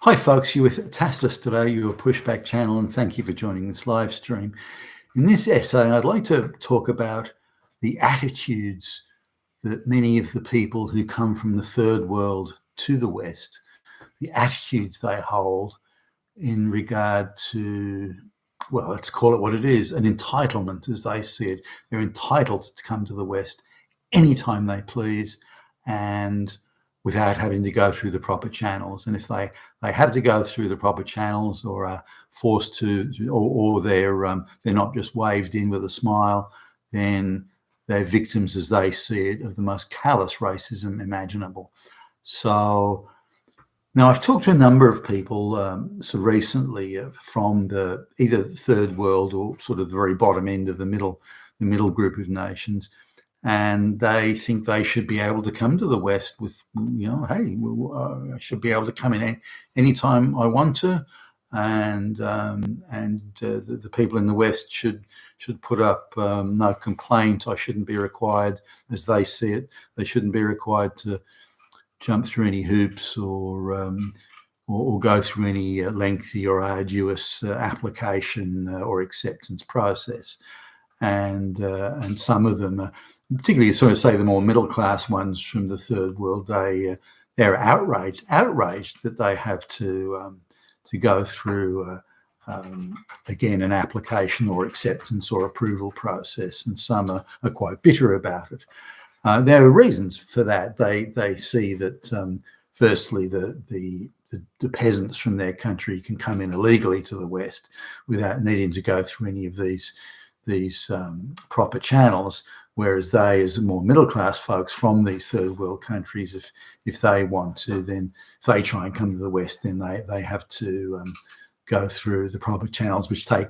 Hi folks, you're with Tassless today, your pushback channel, and thank you for joining this live stream. In this essay, I'd like to talk about the attitudes that many of the people who come from the third world to the West, the attitudes they hold in regard to, well, let's call it what it is, an entitlement as they see it. They're entitled to come to the West anytime they please and without having to go through the proper channels. And if they have to go through the proper channels or are forced to, or they're not just waved in with a smile, then they're victims, as they see it, of the most callous racism imaginable. So now I've talked to a number of people recently from either the third world or sort of the very bottom end of the middle group of nations. And they think they should be able to come to the West with, hey, I should be able to come in anytime I want to, and the people in the West should put up no complaint. I shouldn't be required, as they see it, they shouldn't be required to jump through any hoops or go through any lengthy or arduous application or acceptance process. And some of them, particularly sort of say the more middle class ones from the third world, they're outraged that they have to go through again an application or acceptance or approval process, and some are quite bitter about it. There are reasons for that. They see that firstly the peasants from their country can come in illegally to the West without needing to go through any of these proper channels, whereas they, as more middle class folks from these third world countries, if they want to, then if they try and come to the West, then they have to go through the proper channels, which take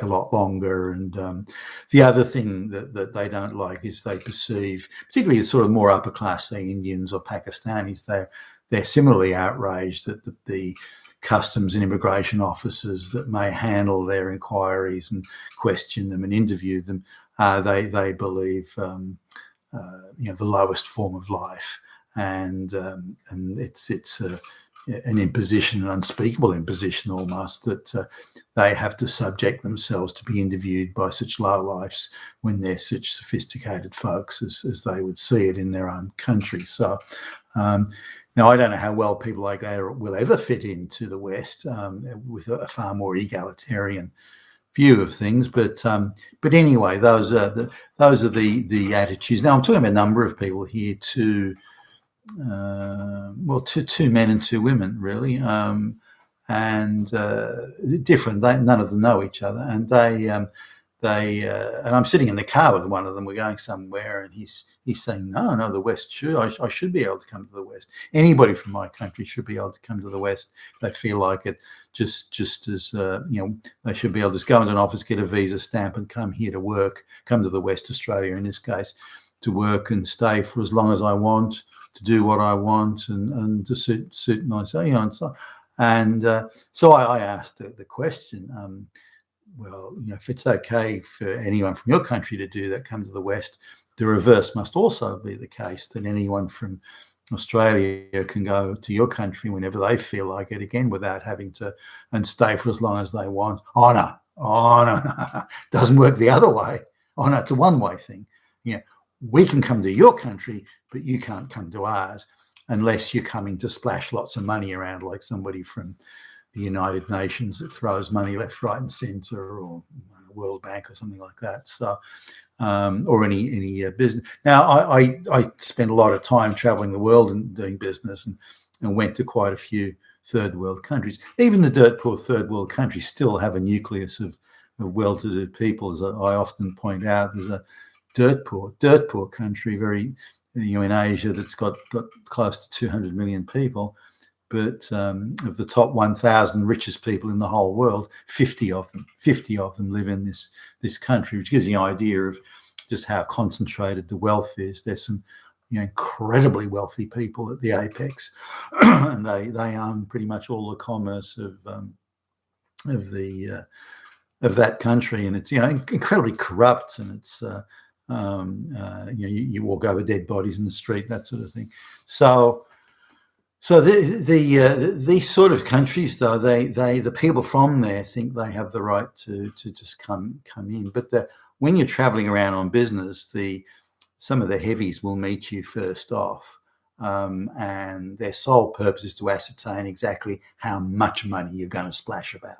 a lot longer. And the other thing that they don't like is they perceive, particularly the sort of more upper class, say Indians or Pakistanis, they're similarly outraged that the customs and immigration officers that may handle their inquiries and question them and interview them, they believe the lowest form of life, and it's an imposition, an unspeakable imposition almost, that they have to subject themselves to be interviewed by such lowlifes when they're such sophisticated folks as they would see it in their own country. So now, I don't know how well people like that will ever fit into the West with a far more egalitarian view of things, but anyway, those are the attitudes. Now, I'm talking about a number of people here, two men and two women, really, and different. None of them know each other, and and I'm sitting in the car with one of them. We're going somewhere, and he's saying, no, the West should. I should be able to come to the West. Anybody from my country should be able to come to the West if they feel like it. Just as they should be able to just go into an office, get a visa stamp, and come here to work. Come to the West, Australia in this case, to work and stay for as long as I want, to do what I want, and to suit myself. So I asked the question. Well, if it's okay for anyone from your country to do that, come to the West, the reverse must also be the case, that anyone from Australia can go to your country whenever they feel like it, again, without having to, and stay for as long as they want. Oh, no. Doesn't work the other way. Oh, no, it's a one-way thing. We can come to your country, but you can't come to ours unless you're coming to splash lots of money around like somebody from the United Nations that throws money left, right, and centre, or World Bank or something like that. So, or any business. Now, I spent a lot of time travelling the world and doing business, and went to quite a few third world countries. Even the dirt poor third world countries still have a nucleus of well-to-do people, as I often point out. There's a dirt poor country, very in Asia, that's got close to 200 million people. But of the top 1,000 richest people in the whole world, 50 of them live in this country, which gives you an idea of just how concentrated the wealth is. There's some incredibly wealthy people at the apex, and they own pretty much all the commerce of that country, and it's incredibly corrupt, and it's you walk over dead bodies in the street, that sort of thing. So So these sort of countries, though, the people from there think they have the right to just come in. But when you're traveling around on business, some of the heavies will meet you first off, and their sole purpose is to ascertain exactly how much money you're going to splash about.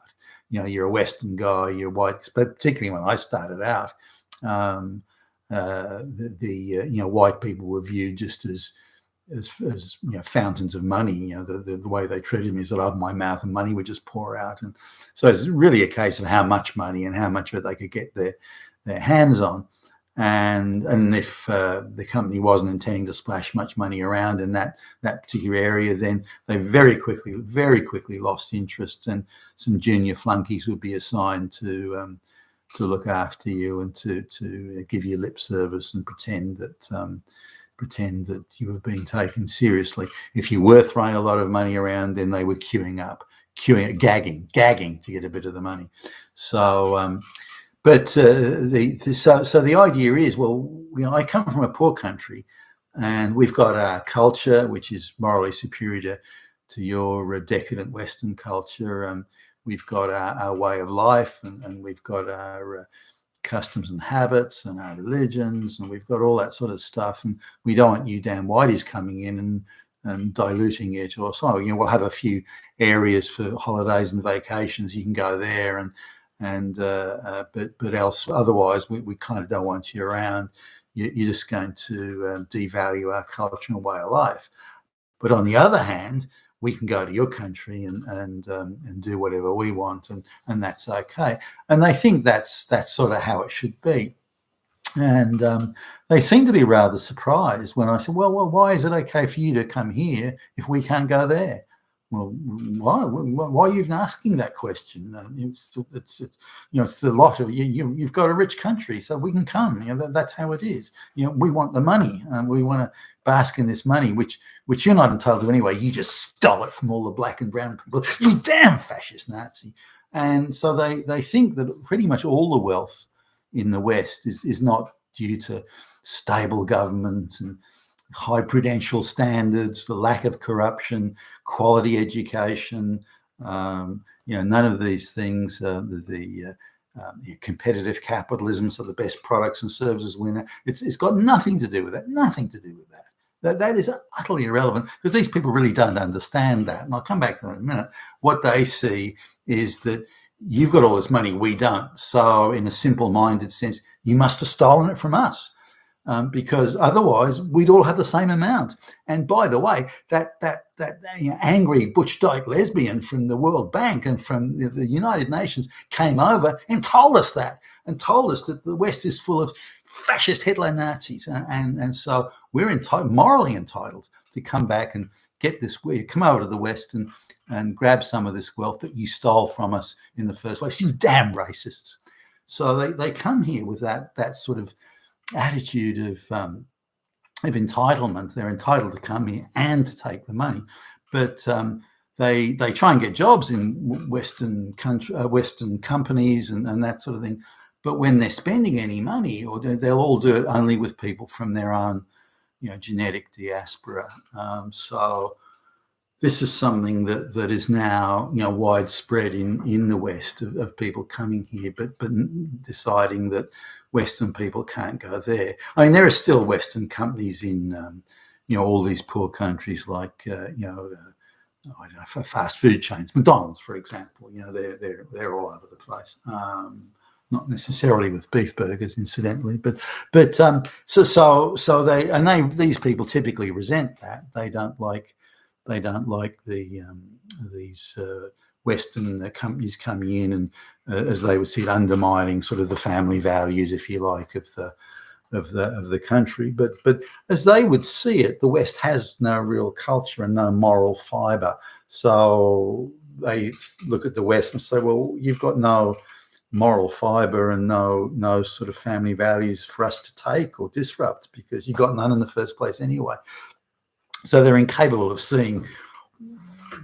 You're a Western guy, you're white, but particularly when I started out, um, white people were viewed just as fountains of money. The way they treated me is that out of my mouth and money would just pour out. And so it's really a case of how much money and how much of it they could get their hands on. And if the company wasn't intending to splash much money around in that particular area, then they very quickly lost interest, and some junior flunkies would be assigned to look after you and to give you lip service and pretend that you were being taken seriously. If you were throwing a lot of money around, then they were gagging to get a bit of the money. So, so the idea is, well, I come from a poor country, and we've got our culture, which is morally superior to your decadent Western culture. We've got our way of life, and we've got our customs and habits and our religions, and we've got all that sort of stuff, and we don't want you damn whiteys coming in and diluting it. Or so we'll have a few areas for holidays and vacations, you can go there, but else otherwise we kind of don't want you around. You're just going to devalue our culture and way of life. But on the other hand, we can go to your country and do whatever we want, and that's okay. And they think that's sort of how it should be. And they seem to be rather surprised when I said, well, why is it okay for you to come here if we can't go there? Well, why are you even asking that question? It's the lot of you. You've got a rich country, so we can come. That's how it is. We want the money, and we want to bask in this money, which you're not entitled to anyway. You just stole it from all the black and brown people. You damn fascist Nazi! And so they think that pretty much all the wealth in the West is not due to stable governments and high prudential standards, the lack of corruption, quality education, none of these things, the competitive capitalism, so the best products and services win. It's got nothing to do with that. Nothing to do with that. That is utterly irrelevant, because these people really don't understand that. And I'll come back to that in a minute. What they see is that you've got all this money, we don't. So in a simple-minded sense, you must have stolen it from us. Because otherwise we'd all have the same amount. And by the way, that angry butch dyke lesbian from the World Bank and from the United Nations came over and told us that the West is full of fascist Hitler Nazis, and so we're morally entitled to come back and get this. Come over to the West and grab some of this wealth that you stole from us in the first place. You damn racists! So they come here with that sort of attitude of entitlement. They're entitled to come here and to take the money, but they try and get jobs in Western companies and that sort of thing. But when they're spending any money, or they'll all do it only with people from their own, genetic diaspora. So this is something that is now, widespread in the West of people coming here, but deciding that Western people can't go there. I mean, there are still Western companies in, all these poor countries, like, I don't know, for fast food chains, McDonald's, for example. They're all over the place. Not necessarily with beef burgers, incidentally, but so these people typically resent that. They don't like these Western companies coming in and, as they would see it, undermining sort of the family values, if you like, of the country. But as they would see it, the West has no real culture and no moral fibre. So they look at the West and say, well, you've got no moral fibre and no sort of family values for us to take or disrupt, because you got none in the first place anyway. So they're incapable of seeing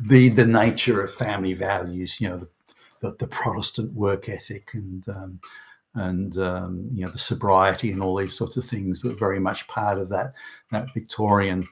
the nature of family values, the Protestant work ethic and the sobriety and all these sorts of things that are very much part of that Victorian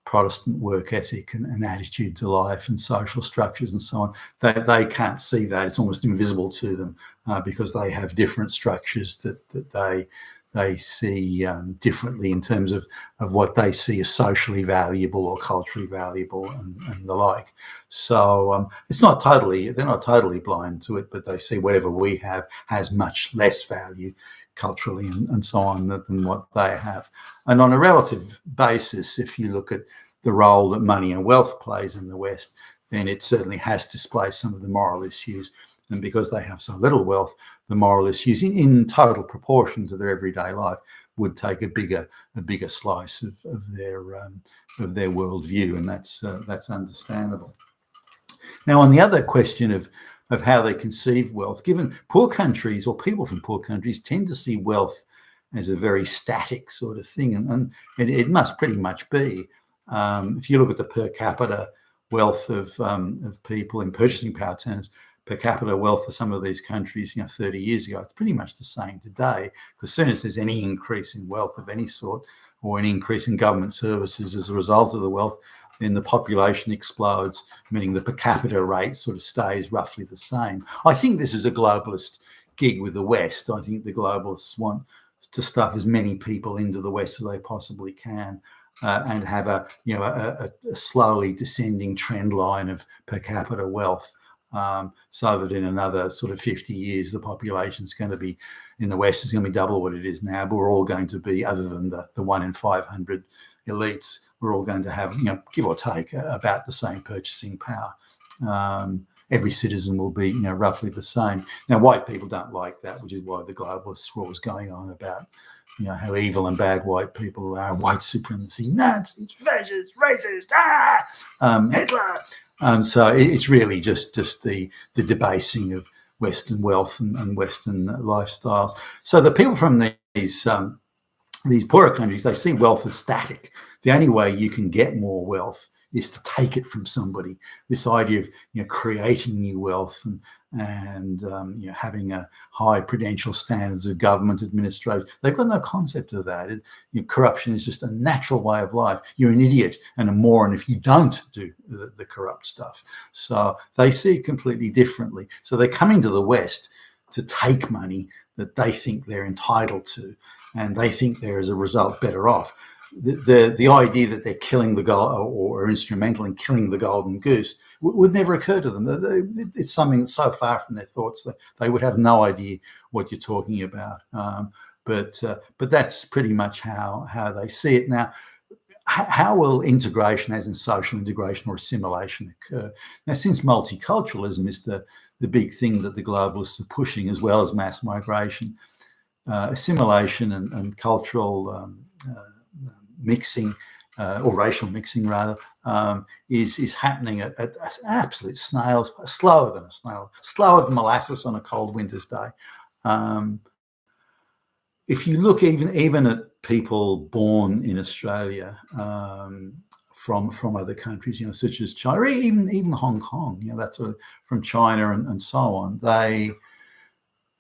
Protestant work ethic and attitude to life and social structures and so on. They can't see that. It's almost invisible to them because they have different structures that they see differently in terms of what they see as socially valuable or culturally valuable and the like. So they're not totally blind to it, but they see whatever we have has much less value culturally and so on than what they have. And on a relative basis, if you look at the role that money and wealth plays in the West, then it certainly has displaced some of the moral issues. And because they have so little wealth, the moral issues in total proportion to their everyday life would take a bigger slice of their worldview, and that's understandable. Now, on the other question of how they conceive wealth, given poor countries or people from poor countries tend to see wealth as a very static sort of thing, and it must pretty much be. If you look at the per capita wealth of people in purchasing power terms, per capita wealth for some of these countries, 30 years ago, it's pretty much the same today. Because as soon as there's any increase in wealth of any sort or an increase in government services as a result of the wealth, then the population explodes, meaning the per capita rate sort of stays roughly the same. I think this is a globalist gig with the West. I think the globalists want to stuff as many people into the West as they possibly can. And have a slowly descending trend line of per capita wealth, so that in another sort of 50 years, the population is going to be in the West is going to be double what it is now. But we're all going to be, other than the 1 in 500 elites, we're all going to have, give or take, about the same purchasing power. Every citizen will be, roughly the same. Now, white people don't like that, which is why the globalists were always going on about how evil and bad white people are, white supremacy, Nazis, fascists, racist, Hitler. So it's really just the debasing of Western wealth and Western lifestyles. So the people from these poorer countries, they see wealth as static. The only way you can get more wealth is to take it from somebody. This idea of creating new wealth and having a high prudential standards of government administration, they've got no concept of that. Corruption is just a natural way of life. You're an idiot and a moron if you don't do the corrupt stuff. So they see it completely differently. So they're coming to the West to take money that they think they're entitled to, and they think they're, as a result, better off. The idea that they're killing the gold or are instrumental in killing the golden goose would never occur to them. It's something that's so far from their thoughts that they would have no idea what you're talking about. But that's pretty much how they see it. Now, how will integration, as in social integration or assimilation, occur? Now, since multiculturalism is the big thing that the globalists are pushing, as well as mass migration, assimilation and cultural mixing, or racial mixing rather, is happening at an absolute snail's, slower than a snail, slower than molasses on a cold winter's day. If you look even at people born in Australia from other countries, such as China, or even Hong Kong, that's from China and so on,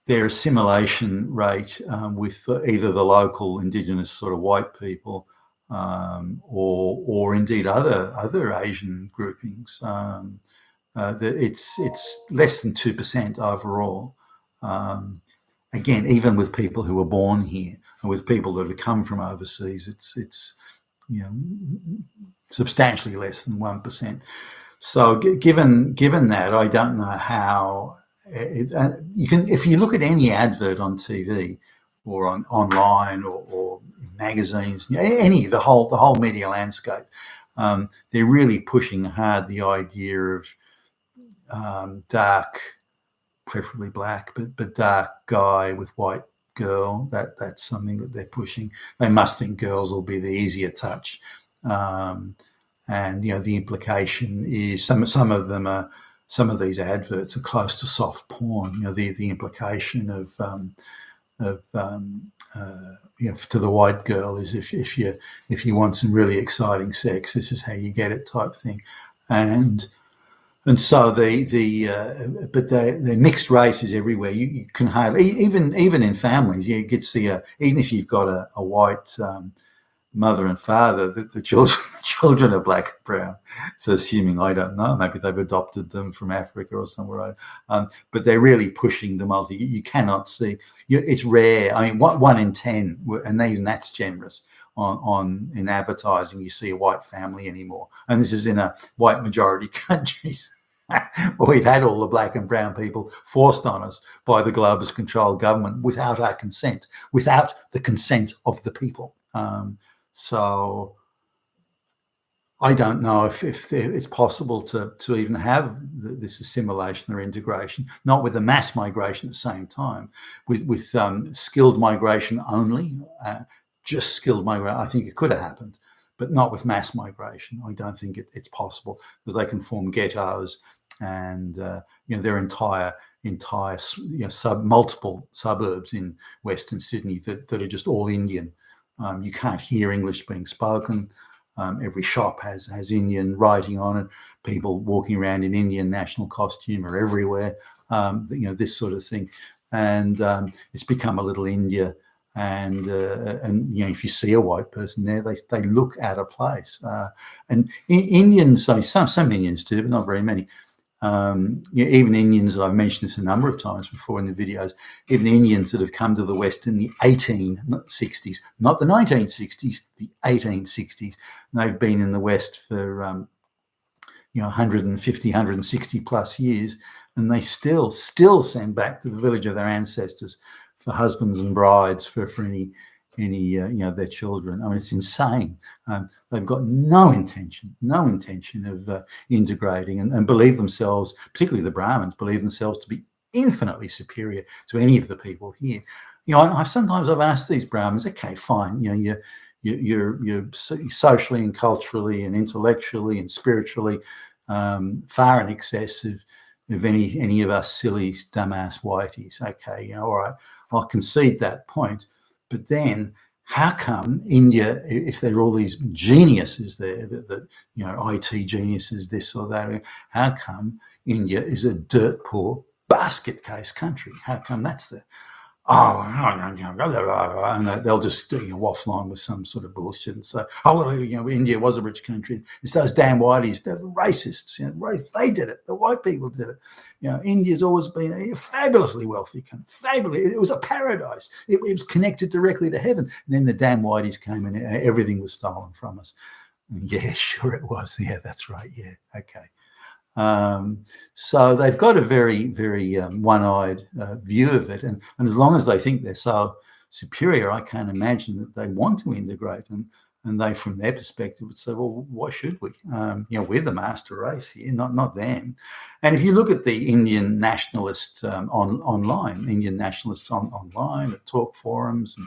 their assimilation rate with either the local indigenous sort of white people or indeed other Asian groupings, it's less than 2% overall. Again, even with people who were born here and with people that have come from overseas, it's substantially less than 1%. So given that, I don't know how you can. If you look at any advert on TV or online or in magazines, the whole media landscape, they're really pushing hard the idea of dark, preferably black, but dark guy with white girl. That's something that they're pushing. They must think girls will be the easier touch, and the implication is some of them are. Some of these adverts are close to soft porn. The implication of to the white girl is if you want some really exciting sex, this is how you get it, type thing, and so the mixed races everywhere. You can hardly even in families you get to see even if you've got a white mother and father, the children the children are black and brown. So assuming, I don't know, maybe they've adopted them from Africa or somewhere, but they're really pushing the multi. You cannot see. It's rare. I mean, 1 in 10, and even that's generous. On in advertising, you see a white family anymore, and this is in a white majority countries. We've had all the black and brown people forced on us by the globalist controlled government without our consent, without the consent of the people. So I don't know if it's possible to even have this assimilation or integration, not with a mass migration at the same time, with skilled migration only, just skilled migration. I think it could have happened, but not with mass migration. I don't think it's possible, because they can form ghettos and their entire multiple suburbs in Western Sydney that are just all Indian. You can't hear English being spoken. Every shop has Indian writing on it. People walking around in Indian national costume are everywhere. This sort of thing, and it's become a little India. And if you see a white person there, they look out of place. And Indians, I mean, some Indians do, but not very many. Even Indians, I've mentioned this a number of times before in the videos, even Indians that have come to the West in the 1860s, not the 1960s, the 1860s, and they've been in the West for 150, 160 plus years, and they still send back to the village of their ancestors for husbands and brides for any their children. I mean, it's insane. They've got no intention of integrating, and believe themselves, particularly the Brahmins, believe themselves to be infinitely superior to any of the people here. Sometimes I've asked these Brahmins, okay, fine, you're socially and culturally and intellectually and spiritually far in excess of any of us silly dumbass whiteys. Okay, all right, I'll concede that point. But then, how come India, if there are all these geniuses there, that IT geniuses, this or that, how come India is a dirt poor basket case country? How come that's the and they'll just waffle on with some sort of bullshit and say, India was a rich country. It's those damn whiteys, they're the racists. They did it. The white people did it. India's always been a fabulously wealthy country. It was a paradise. It was connected directly to heaven. And then the damn whiteys came and everything was stolen from us. And yeah, sure it was. Yeah, that's right. Yeah, okay. So they've got a very, very one-eyed view of it, and as long as they think they're so superior, I can't imagine that they want to integrate. And they, from their perspective, would say, "Well, why should we? We're the master race here, not them." And if you look at the Indian nationalists online, Indian nationalists online at talk forums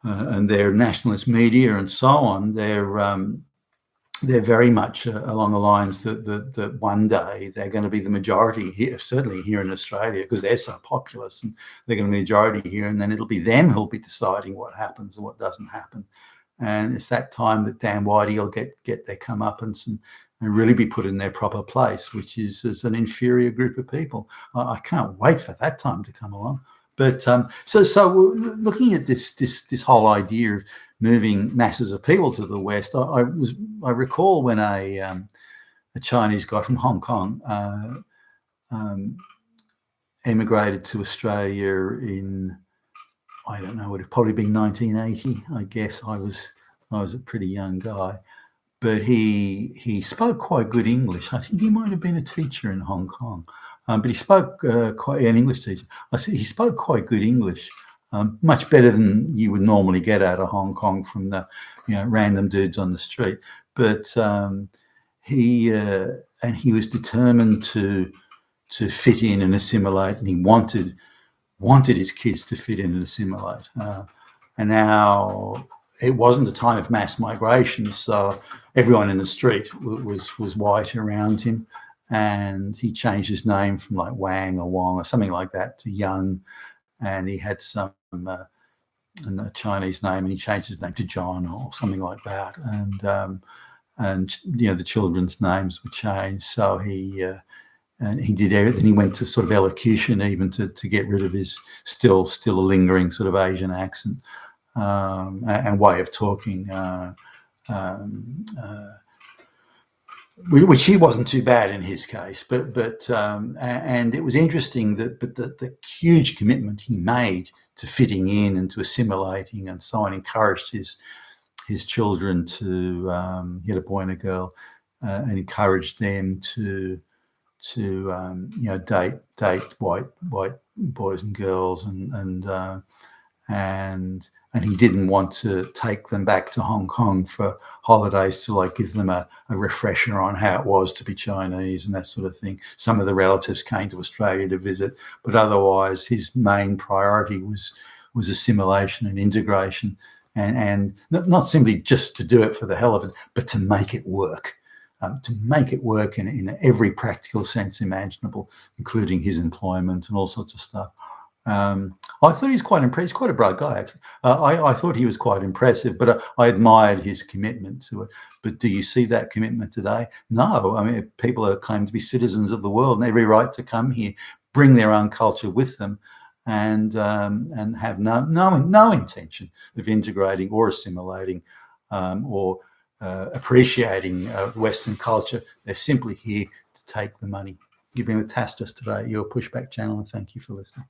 and their nationalist media and so on, they're very much along the lines that one day they're going to be the majority here, certainly here in Australia, because they're so populous, and they're going to be the majority here, and then it'll be them who'll be deciding what happens and what doesn't happen. And it's that time that Dan Whitey will get their comeuppance and really be put in their proper place, which is as an inferior group of people. I can't wait for that time to come along. But so looking at this whole idea of moving masses of people to the West, I recall when a Chinese guy from Hong Kong emigrated to Australia in, I don't know, would have probably been 1980. I guess I was a pretty young guy, but he spoke quite good English. I think he might have been a teacher in Hong Kong. But he spoke quite an English teacher. He spoke quite good English, much better than you would normally get out of Hong Kong from the random dudes on the street. But he was determined to fit in and assimilate, and he wanted his kids to fit in and assimilate. And now it wasn't a time of mass migration, so everyone in the street was white around him. And he changed his name from like Wang or Wong or something like that to Young, and he had some a Chinese name, and he changed his name to John or something like that. And the children's names were changed. So he did everything. He went to sort of elocution even to get rid of his still a lingering sort of Asian accent. and way of talking, which he wasn't too bad in his case. And it was interesting that the huge commitment he made to fitting in and to assimilating, and so on, encouraged his children to, he had a boy and a girl, and encouraged them to date white boys and girls, and he didn't want to take them back to Hong Kong for holidays to like give them a refresher on how it was to be Chinese and that sort of thing. Some of the relatives came to Australia to visit, but otherwise his main priority was assimilation and integration, and not simply just to do it for the hell of it, but to make it work. To make it work in every practical sense imaginable, including his employment and all sorts of stuff. I thought he's quite impressive. He's quite a bright guy, actually. I thought he was quite impressive, but I admired his commitment to it. But do you see that commitment today? No. I mean, people are claiming to be citizens of the world and every right to come here, bring their own culture with them, and have no intention of integrating or assimilating or appreciating Western culture. They're simply here to take the money. You've been with Tastos today, your Pushback channel, and thank you for listening.